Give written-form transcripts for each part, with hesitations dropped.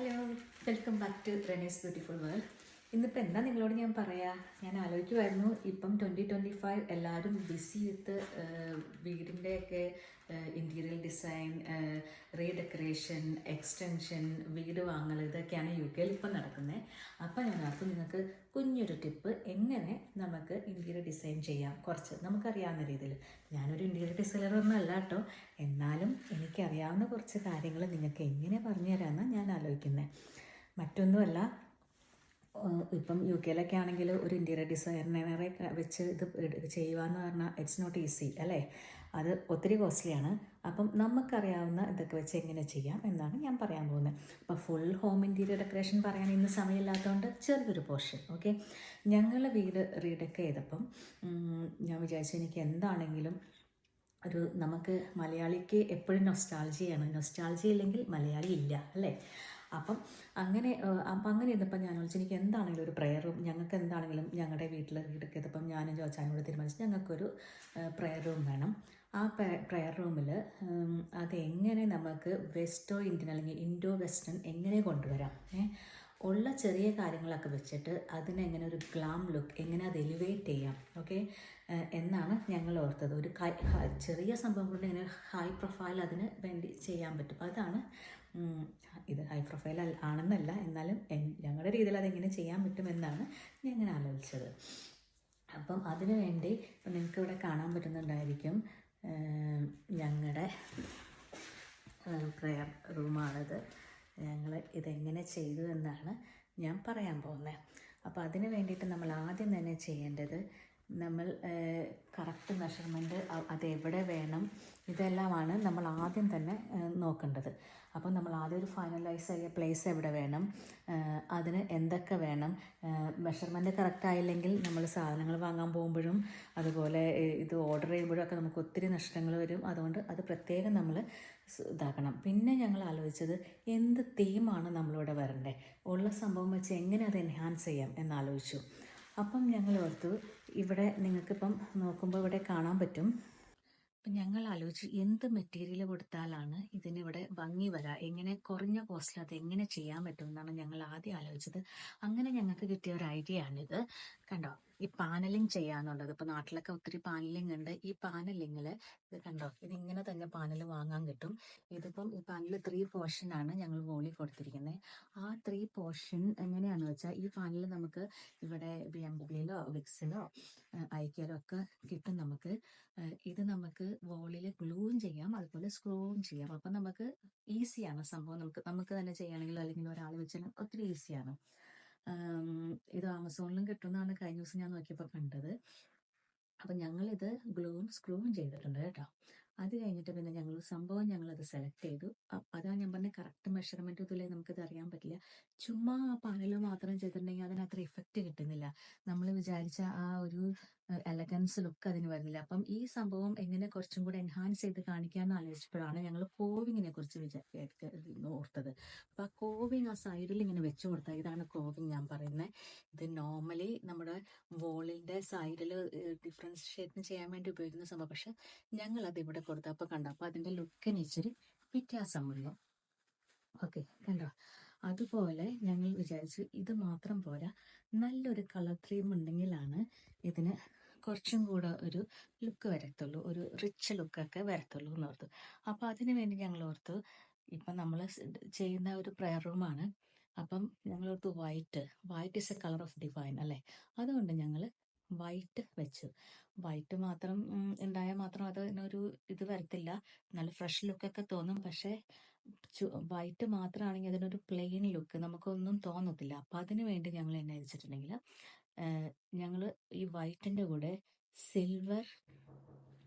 Hello, welcome back to Renee's beautiful world. ഇന്നിപ്പോൾ എന്താ നിങ്ങളോട് ഞാൻ ഞാൻ ആലോചിക്കുമായിരുന്നു, ഇപ്പം 2025 എല്ലാവരും ബിസി വിത്ത് വീടിൻ്റെയൊക്കെ ഇൻറ്റീരിയൽ ഡിസൈൻ, റീഡെക്കറേഷൻ, എക്സ്റ്റൻഷൻ, വീട് വാങ്ങൽ, ഇതൊക്കെയാണ് UK ഇപ്പം നടക്കുന്നത്. അപ്പോൾ ഞാൻ ആർക്കും നിങ്ങൾക്ക് കുഞ്ഞൊരു ടിപ്പ് എങ്ങനെ നമുക്ക് ഇൻറ്റീരിയർ ഡിസൈൻ ചെയ്യാം, കുറച്ച് നമുക്കറിയാവുന്ന രീതിയിൽ. ഞാനൊരു ഇൻറ്റീരിയർ ഡിസൈനറൊന്നും അല്ല കേട്ടോ, എന്നാലും എനിക്കറിയാവുന്ന കുറച്ച് കാര്യങ്ങൾ നിങ്ങൾക്ക് എങ്ങനെ പറഞ്ഞു തരാമെന്നാണ് ഞാൻ ആലോചിക്കുന്നത്. മറ്റൊന്നുമല്ല, ഇപ്പം UK ആണെങ്കിൽ ഒരു ഇൻറ്റീരിയർ ഡിസൈനറെ വെച്ച് ഇത് ചെയ്യുക എന്ന് പറഞ്ഞാൽ ഇറ്റ്സ് നോട്ട് ഈസി അല്ലേ, അത് ഒത്തിരി കോസ്റ്റ്ലിയാണ്. അപ്പം നമുക്കറിയാവുന്ന ഇതൊക്കെ വെച്ച് എങ്ങനെ ചെയ്യാം എന്നാണ് ഞാൻ പറയാൻ പോകുന്നത്. അപ്പോൾ ഫുൾ ഹോം ഇൻറ്റീരിയർ ഡെക്കറേഷൻ പറയാൻ ഇന്ന് സമയമില്ലാത്തതുകൊണ്ട് ചെറിയൊരു പോർഷൻ. ഓക്കെ, ഞങ്ങൾ വീട് റീഡൊക്കെ ചെയ്തപ്പം ഞാൻ വിചാരിച്ചു എനിക്ക് എന്താണെങ്കിലും നമുക്ക് മലയാളിക്ക് എപ്പോഴും നൊസ്റ്റാൾജി ഇല്ലെങ്കിൽ മലയാളി ഇല്ല അല്ലേ. അപ്പം അങ്ങനെ ഇരുന്നപ്പോൾ ഞാൻ വിളിച്ചു എനിക്ക് എന്താണെങ്കിലും ഒരു പ്രെയർ റൂം, ഞങ്ങൾക്ക് എന്താണെങ്കിലും ഞങ്ങളുടെ വീട്ടിൽ വീടൊക്കെ ചെയ്തപ്പം ഞാനും ചോദിച്ചാനോട് തീരുമാനിച്ചു ഞങ്ങൾക്കൊരു പ്രെയർ റൂം വേണം. ആ പ്രെയർ റൂമിൽ അതെങ്ങനെ നമുക്ക് വെസ്റ്റോ ഇന്ത്യൻ അല്ലെങ്കിൽ ഇൻഡോ വെസ്റ്റേൺ എങ്ങനെ കൊണ്ടുവരാം, ഉള്ള ചെറിയ കാര്യങ്ങളൊക്കെ വെച്ചിട്ട് അതിനെങ്ങനെ ഒരു ഗ്ലാം ലുക്ക് എങ്ങനെ അത് എലിവേറ്റ് ചെയ്യാം, ഓക്കെ എന്നാണ് ഞങ്ങൾ ഓർത്തത്. ഒരു ചെറിയ സംഭവം കൊണ്ട് എങ്ങനെ ഹൈ പ്രൊഫൈൽ അതിന് വേണ്ടി ചെയ്യാൻ പറ്റും. അതാണ് ഇത് ഹൈ പ്രൊഫൈൽ ആണെന്നല്ല, എന്നാലും ഞങ്ങളുടെ രീതിയിൽ അതെങ്ങനെ ചെയ്യാൻ പറ്റുമെന്നാണ് ഞങ്ങൾ ആലോചിച്ചത്. അപ്പം അതിനു വേണ്ടി ഇപ്പം നിങ്ങൾക്ക് ഇവിടെ കാണാൻ പറ്റുന്നുണ്ടായിരിക്കും, ഞങ്ങളുടെ പ്രെയർ റൂമാണിത്. ഞങ്ങൾ ഇതെങ്ങനെ ചെയ്തു എന്നാണ് ഞാൻ പറയാൻ പോകുന്നത്. അപ്പോൾ അതിന് വേണ്ടിയിട്ട് നമ്മൾ ആദ്യം തന്നെ ചെയ്യേണ്ടത്, നമ്മൾ കറക്റ്റ് മെഷർമെൻറ്റ് അതെവിടെ വേണം ഇതെല്ലാമാണ് നമ്മൾ ആദ്യം തന്നെ നോക്കേണ്ടത്. അപ്പോൾ നമ്മൾ ആദ്യം ഒരു ഫൈനലൈസ് ചെയ്യ പ്ലേസ് എവിടെ വേണം, അതിന് എന്തൊക്കെ വേണം, മെഷർമെൻറ്റ് കറക്റ്റ് ആയില്ലെങ്കിൽ നമ്മൾ സാധനങ്ങൾ വാങ്ങാൻ പോകുമ്പോഴും അതുപോലെ ഇത് ഓർഡർ ചെയ്യുമ്പോഴും ഒക്കെ നമുക്ക് ഒത്തിരി നഷ്ടങ്ങൾ വരും. അതുകൊണ്ട് അത് പ്രത്യേകം നമ്മൾ ഇതാക്കണം. പിന്നെ ഞങ്ങൾ ആലോചിച്ചത് എന്ത് തീമാണ് നമ്മളിവിടെ വരണ്ടേ, ഉള്ള സംഭവം വെച്ച് എങ്ങനെ അത് എൻഹാൻസ് ചെയ്യാം എന്നാലോചിച്ചു. അപ്പം ഞങ്ങൾ ഓർത്തു, ഇവിടെ നിങ്ങൾക്കിപ്പം നോക്കുമ്പോൾ ഇവിടെ കാണാൻ പറ്റും. അപ്പം ഞങ്ങൾ ആലോചിച്ച് എന്ത് മെറ്റീരിയൽ കൊടുത്താലാണ് ഇതിനിവിടെ ഭംഗി വരാം, എങ്ങനെ കുറഞ്ഞ കോസ്റ്റിൽ അത് എങ്ങനെ ചെയ്യാൻ പറ്റും എന്നാണ് ഞങ്ങൾ ആദ്യം ആലോചിച്ചത്. അങ്ങനെ ഞങ്ങൾക്ക് കിട്ടിയ ഒരു ഐഡിയ ആണിത്. കണ്ടോ, ഈ പാനലിങ് ചെയ്യാന്നുള്ളത്. ഇപ്പോൾ നാട്ടിലൊക്കെ ഒത്തിരി പാനലിങ് ഉണ്ട്. ഈ പാനലിങ്ങിൽ ഇത് കണ്ടോ, ഇതിങ്ങനെ തന്നെ പാനൽ വാങ്ങാൻ കിട്ടും. ഇതിപ്പം ഈ പാനൽ 3 പോർഷനാണ് ഞങ്ങൾ വോളിൽ കൊടുത്തിരിക്കുന്നത്. ആ 3 പോർഷൻ എങ്ങനെയാണെന്ന് വെച്ചാൽ, ഈ പാനൽ നമുക്ക് ഇവിടെ BMW-യിലോ വിക്സിലോ ഐക്യയിലോ ഒക്കെ കിട്ടും നമുക്ക്. ഇത് നമുക്ക് വോളിൽ ഗ്ലൂവും ചെയ്യാം, അതുപോലെ സ്ക്രൂവും ചെയ്യാം. അപ്പം നമുക്ക് ഈസിയാണ് സംഭവം. നമുക്ക് തന്നെ ചെയ്യുകയാണെങ്കിൽ അല്ലെങ്കിൽ ഒരാൾ വെച്ചാൽ ഒത്തിരി ഈസിയാണ്. ഇത് ആമസോണിലും കിട്ടുമെന്നാണ് കഴിഞ്ഞ ദിവസം ഞാൻ നോക്കിയപ്പോൾ കണ്ടത്. അപ്പം ഞങ്ങളിത് ഗ്ലൂവും സ്ക്രൂവും ചെയ്തിട്ടുണ്ട് കേട്ടോ. അത് കഴിഞ്ഞിട്ട് പിന്നെ ഞങ്ങളത് സെലക്ട് ചെയ്തു. അതാണ് ഞാൻ പറഞ്ഞ കറക്റ്റ് മെഷർമെൻറ്റ് ഇതിലേ നമുക്കിത് അറിയാൻ പറ്റില്ല. ചുമ്മാ ആ പാനൽ മാത്രം ചെയ്തിട്ടുണ്ടെങ്കിൽ അതിനത്ര ഇഫക്റ്റ് കിട്ടുന്നില്ല. നമ്മൾ വിചാരിച്ച ആ ഒരു എലഗൻസ് ലുക്ക് അതിന് വരുന്നില്ല. അപ്പം ഈ സംഭവം എങ്ങനെ കുറച്ചും കൂടെ എൻഹാൻസ് ചെയ്ത് കാണിക്കാമെന്ന് ആലോചിച്ചപ്പോഴാണ് ഞങ്ങൾ കോവിങ്ങിനെ കുറിച്ച് ഓർത്തത്. അപ്പം ആ കോവിങ് ആ സൈഡിൽ ഇങ്ങനെ വെച്ച് കൊടുത്താൽ, ഇതാണ് കോവിങ് ഞാൻ പറയുന്നത്. ഇത് നോർമലി നമ്മുടെ വോളിൻ്റെ സൈഡിൽ ഡിഫറൻഷിയേറ്റ് ചെയ്യാൻ വേണ്ടി ഉപയോഗിക്കുന്ന സംഭവം. പക്ഷെ ഞങ്ങളത് ഇവിടെ കൊടുത്തപ്പോൾ കണ്ടോ, അപ്പോൾ അതിൻ്റെ ലുക്കിന് ഇച്ചിരി വ്യത്യാസം വന്നു. ഓക്കെ, കണ്ടോ. അതുപോലെ ഞങ്ങൾ വിചാരിച്ചു ഇത് മാത്രം പോരാ, നല്ലൊരു കളർ തീം ഉണ്ടെങ്കിലാണ് ഇതിന് കുറച്ചും കൂടെ ഒരു ലുക്ക് വരത്തുള്ളൂ, ഒരു റിച്ച് ലുക്കൊക്കെ വരത്തുള്ളൂ എന്ന് ഓർത്തു. അപ്പോൾ അതിന് വേണ്ടി ഞങ്ങൾ ഓർത്തു, ഇപ്പം നമ്മൾ ചെയ്യുന്ന ഒരു പ്രെയർ റൂമാണ്. അപ്പം ഞങ്ങൾ ഓർത്തു white is A colour of divine അല്ലേ. അതുകൊണ്ട് ഞങ്ങൾ വൈറ്റ് വെച്ചു. വൈറ്റ് മാത്രം ഉണ്ടായാൽ മാത്രം അതിനൊരു ഇത് വരത്തില്ല, നല്ല ഫ്രഷ് ലുക്കൊക്കെ തോന്നും. പക്ഷേ വൈറ്റ് മാത്രമാണെങ്കിൽ അതിനൊരു പ്ലെയിൻ ലുക്ക് നമുക്കൊന്നും തോന്നത്തില്ല. അപ്പം അതിന് വേണ്ടി ഞങ്ങൾ എന്നെ വെച്ചിട്ടുണ്ടെങ്കിൽ, ഞങ്ങൾ ഈ വൈറ്റിൻ്റെ കൂടെ സിൽവർ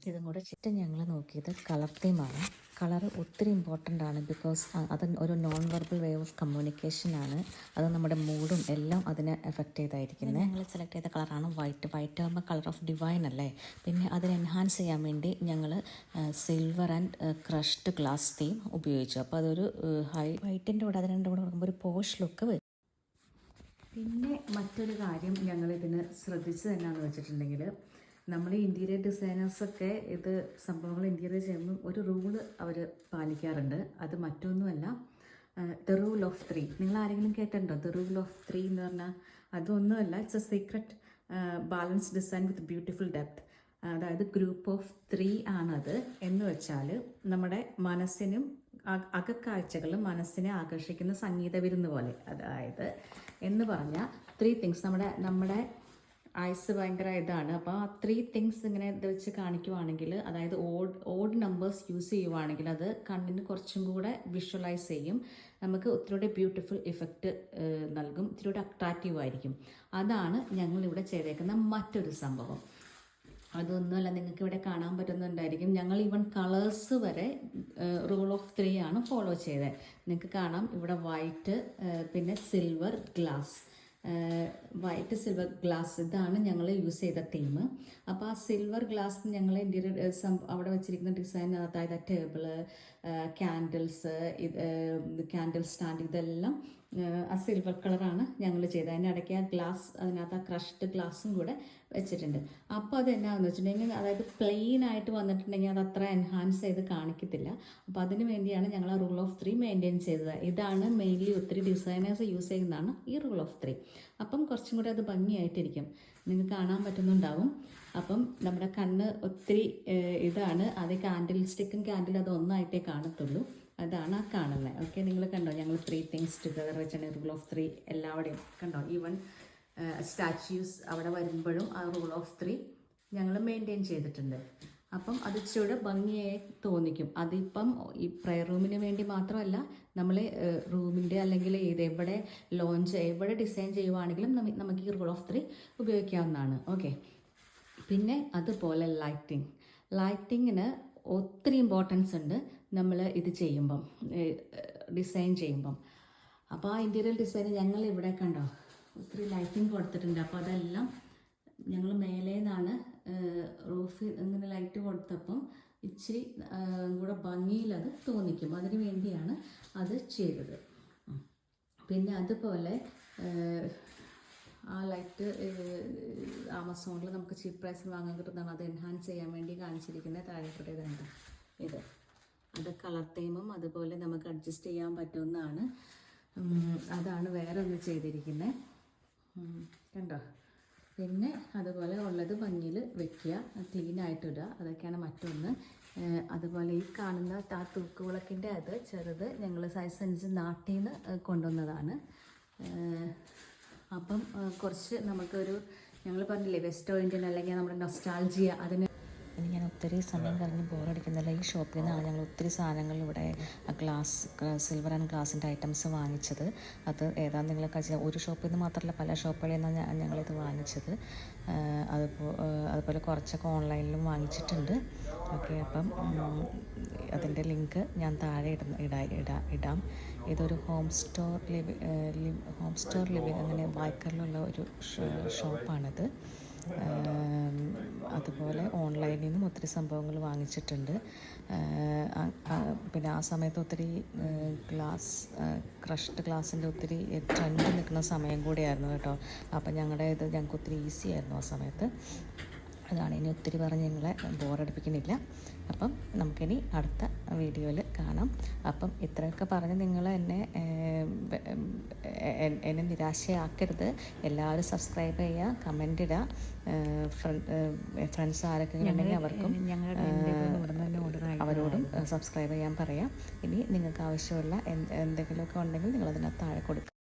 ഇതും കൂടെ ഞങ്ങൾ നോക്കിയത് കളർ തീമാണ്. കളർ ഒത്തിരി ഇമ്പോർട്ടൻ്റ് ആണ്, ബിക്കോസ് അത് ഒരു non verbal way of communication ആണ്. അത് നമ്മുടെ മൂഡും എല്ലാം അതിനെ എഫക്റ്റ് ചെയ്തായിരിക്കുന്നത്. ഞങ്ങൾ സെലക്ട് ചെയ്ത കളറാണ് വൈറ്റ് ആകുമ്പോൾ കളർ ഓഫ് ഡിവൈൻ അല്ലേ. പിന്നെ അതിനെ എൻഹാൻസ് ചെയ്യാൻ വേണ്ടി ഞങ്ങൾ silver and crushed glass theme ഉപയോഗിച്ചു. അപ്പോൾ അതൊരു വൈറ്റിൻ്റെ കൂടെ അതിൻ്റെ കൂടെ നോക്കുമ്പോൾ ഒരു പോഷ് ലുക്ക് വരും. പിന്നെ മറ്റൊരു കാര്യം ഞങ്ങളിതിന് ശ്രദ്ധിച്ചത് എന്നാന്ന് വെച്ചിട്ടുണ്ടെങ്കിൽ, നമ്മൾ ഈ ഇൻറ്റീരിയർ ഡിസൈനേഴ്സൊക്കെ ഇത് സംഭവങ്ങൾ ഇൻറ്റീരിയർ ചെയ്യുമ്പോൾ ഒരു റൂള് അവർ പാലിക്കാറുണ്ട്. അത് മറ്റൊന്നുമല്ല, ദ റൂൾ ഓഫ് 3. നിങ്ങൾ ആരെങ്കിലും കേട്ടിട്ടുണ്ടോ ദ റൂൾ ഓഫ് 3 എന്ന് പറഞ്ഞാൽ? അതൊന്നുമല്ല, it's A secret balance design with beautiful depth. അതായത് ഗ്രൂപ്പ് ഓഫ് 3 ആണത്. എന്ന് വെച്ചാൽ നമ്മുടെ മനസ്സിനും അകക്കാഴ്ചകളും മനസ്സിനെ ആകർഷിക്കുന്ന സംഗീത വിരുന്ന് പോലെ. അതായത് എന്ന് പറഞ്ഞാൽ 3 തിങ്സ്. നമ്മുടെ ഐസ് ഭയങ്കര ഇതാണ്. അപ്പോൾ ആ 3 തിങ്സ് ഇങ്ങനെ ഇത് വെച്ച് കാണിക്കുവാണെങ്കിൽ, അതായത് ഓഡ് നമ്പേഴ്സ് യൂസ് ചെയ്യുവാണെങ്കിൽ അത് കണ്ണിന് കുറച്ചും കൂടെ വിഷ്വലൈസ് ചെയ്യും, നമുക്ക് ഒത്തിരി ബ്യൂട്ടിഫുൾ ഇഫക്റ്റ് നൽകും, ഇത്തിരി അട്രാക്റ്റീവ് ആയിരിക്കും. അതാണ് ഞങ്ങളിവിടെ ചെയ്തേക്കുന്ന മറ്റൊരു സംഭവം. അതൊന്നുമല്ല, നിങ്ങൾക്ക് ഇവിടെ കാണാൻ പറ്റുന്നുണ്ടായിരിക്കും, ഞങ്ങൾ ഈവൻ കളേഴ്സ് വരെ റൂൾ ഓഫ് 3 ആണ് ഫോളോ ചെയ്തത്. നിങ്ങൾക്ക് കാണാം ഇവിടെ വൈറ്റ്, പിന്നെ silver glass. White silver glass, ഇതാണ് ഞങ്ങൾ യൂസ് ചെയ്ത തീം. അപ്പോൾ ആ സിൽവർ ഗ്ലാസ് ഞങ്ങൾ ഇൻറ്റീരിയർ അവിടെ വെച്ചിരിക്കുന്ന ഡിസൈൻ, അതായത് ടേബിള്, ക്യാൻഡിൽസ്, ക്യാൻഡിൽ സ്റ്റാൻഡ്, ഇതെല്ലാം ആ സിൽവർ കളറാണ് ഞങ്ങൾ ചെയ്തത്. അതിനിടയ്ക്ക് ആ ഗ്ലാസ്, അതിനകത്ത് ആ ക്രഷ്ഡ് ഗ്ലാസും കൂടെ വെച്ചിട്ടുണ്ട്. അപ്പോൾ അത് എന്നാന്ന് വെച്ചിട്ടുണ്ടെങ്കിൽ, അതായത് പ്ലെയിൻ ആയിട്ട് വന്നിട്ടുണ്ടെങ്കിൽ അത് അത്ര എൻഹാൻസ് ചെയ്ത് കാണിക്കത്തില്ല. അപ്പോൾ അതിന് വേണ്ടിയാണ് ഞങ്ങൾ ആ റൂൾ ഓഫ് 3 മെയിൻറ്റെയിൻ ചെയ്തത്. ഇതാണ് മെയിൻലി ഒത്തിരി ഡിസൈനേഴ്സ് യൂസ് ചെയ്യുന്നതാണ് ഈ റൂൾ ഓഫ് 3. അപ്പം കുറച്ചും കൂടെ അത് ഭംഗിയായിട്ടിരിക്കും, നിങ്ങൾക്ക് കാണാൻ പറ്റുന്നുണ്ടാവും. അപ്പം നമ്മുടെ കണ്ണ് ഒത്തിരി ഇതാണ്, അത് കാൻഡിൽ സ്റ്റിക്കും ക്യാൻഡിൽ അത് ഒന്നായിട്ടേ കാണത്തുള്ളൂ. അതാണ് ആ കാണുന്നത്. ഓക്കെ, നിങ്ങൾ കണ്ടോ, ഞങ്ങൾ 3 തിങ്സ് ടുഗദർ വെച്ചാണ് റൂൾ ഓഫ് 3 എല്ലാവിടെയും കണ്ടോ. ഈവൻ സ്റ്റാച്യൂസ് അവിടെ വരുമ്പോഴും ആ റൂൾ ഓഫ് 3 ഞങ്ങൾ മെയിൻറ്റെയിൻ ചെയ്തിട്ടുണ്ട്. അപ്പം അത് ഇച്ചിരി ഭംഗിയായി തോന്നിക്കും. അതിപ്പം ഈ പ്രയർ റൂമിന് വേണ്ടി മാത്രമല്ല, നമ്മൾ റൂമിൻ്റെ അല്ലെങ്കിൽ എവിടെ ലോഞ്ച് എവിടെ ഡിസൈൻ ചെയ്യുവാണെങ്കിലും നമുക്ക് ഈ റൂൾ ഓഫ് 3 ഉപയോഗിക്കാവുന്നതാണ്. ഓക്കെ, പിന്നെ അതുപോലെ ലൈറ്റിങ്ങിന് ഒത്തിരി ഇമ്പോർട്ടൻസ് ഉണ്ട് നമ്മൾ ഇത് ചെയ്യുമ്പം, ഡിസൈൻ ചെയ്യുമ്പം. അപ്പോൾ ആ ഇൻറ്റീരിയർ ഡിസൈൻ ഞങ്ങൾ ഇവിടെ കണ്ടോ ഒത്തിരി ലൈറ്റിംഗ് കൊടുത്തിട്ടുണ്ട്. അപ്പോൾ അതെല്ലാം ഞങ്ങൾ മേലെ നിന്നാണ് റൂഫിൽ ഇങ്ങനെ ലൈറ്റ് കൊടുത്തപ്പം ഇച്ചിരി കൂടെ ഭംഗിയിൽ അത് തോന്നിക്കും. അതിന് വേണ്ടിയാണ് അത് ചെയ്തത്. പിന്നെ അതുപോലെ ആ ലൈറ്റ് ആമസോണിൽ നമുക്ക് ചീപ്പ് പ്രൈസിൽ വാങ്ങാൻ കിട്ടുന്നതാണ്. അത് എൻഹാൻസ് ചെയ്യാൻ വേണ്ടി കാണിച്ചിരിക്കുന്നത് താഴെക്കൂടെ ഇതുണ്ട്. അത് കളർ തീമും അതുപോലെ നമുക്ക് അഡ്ജസ്റ്റ് ചെയ്യാൻ പറ്റുന്നതാണ്. അതാണ് വേറെ ഒന്ന് ചെയ്തിരിക്കുന്നത്, കണ്ടോ. പിന്നെ അതുപോലെ ഉള്ളത് ഭംഗിയിൽ വെക്കുക, ക്ലീനായിട്ടിടുക, അതൊക്കെയാണ് മറ്റൊന്ന്. അതുപോലെ ഈ കാണുന്ന ആ തൂക്കുവിളക്കിൻ്റെ അത് ചെറുത് ഞങ്ങൾ സൈസ് 5 നാട്ടിൽ നിന്ന് കൊണ്ടുവന്നതാണ്. അപ്പം കുറച്ച് നമുക്കൊരു, ഞങ്ങൾ പറഞ്ഞില്ലേ വെസ്റ്റോ ഇന്ത്യൻ അല്ലെങ്കിൽ നമ്മുടെ നൊസ്റ്റാൾജിയ, അതിന് ഇനി ഞാൻ ഒത്തിരി സമയം കഴിഞ്ഞ് ബോറടിക്കുന്നില്ല. ഈ ഷോപ്പിൽ നിന്നാണ് ഞങ്ങൾ ഒത്തിരി സാധനങ്ങൾ ഇവിടെ സിൽവർ ആൻഡ് ഗ്ലാസിൻ്റെ ഐറ്റംസ് വാങ്ങിച്ചത്. അത് ഏതാണ്ട് നിങ്ങളൊക്കെ ഒരു ഷോപ്പിൽ നിന്ന് മാത്രമല്ല പല ഷോപ്പുകളിൽ നിന്നാണ് ഞങ്ങളിത് വാങ്ങിച്ചത്. അതുപോലെ കുറച്ചൊക്കെ ഓൺലൈനിലും വാങ്ങിച്ചിട്ടുണ്ട്. ഓക്കെ, അപ്പം അതിൻ്റെ ലിങ്ക് ഞാൻ താഴെ ഇടാം. ഇതൊരു ഹോം സ്റ്റോർ ലിവിങ് അങ്ങനെ വായ്ക്കറിലുള്ള ഒരു ഷോപ്പാണിത്. അതുപോലെ ഓൺലൈനിൽ നിന്നും ഒത്തിരി സംഭവങ്ങൾ വാങ്ങിച്ചിട്ടുണ്ട്. പിന്നെ ആ സമയത്ത് ഒത്തിരി ക്രഷ്ഡ് ഗ്ലാസിൻ്റെ ഒത്തിരി ട്രെൻഡ് നിൽക്കുന്ന സമയം കൂടിയായിരുന്നു കേട്ടോ. അപ്പം ഞങ്ങൾക്ക് ഒത്തിരി ഈസി ആയിരുന്നു ആ സമയത്ത്. അതാണ്, ഇനി ഒത്തിരി പറഞ്ഞ് നിങ്ങളെ ബോറടിപ്പിക്കുന്നില്ല. അപ്പം നമുക്കിനി അടുത്ത വീഡിയോയിൽ കാണാം. അപ്പം ഇത്രയൊക്കെ പറഞ്ഞ് നിങ്ങൾ എന്നെ നിരാശയാക്കരുത്. എല്ലാവരും സബ്സ്ക്രൈബ് ചെയ്യുക, കമൻ്റ് ഇടുക. ഫ്രണ്ട്സ് ആരൊക്കെ ഉണ്ടെങ്കിൽ അവരോടും സബ്സ്ക്രൈബ് ചെയ്യാൻ പറയാം. ഇനി നിങ്ങൾക്ക് ആവശ്യമുള്ള എന്തെങ്കിലുമൊക്കെ ഉണ്ടെങ്കിൽ നിങ്ങളതിനകത്ത് താഴെ കൊടുക്കുക.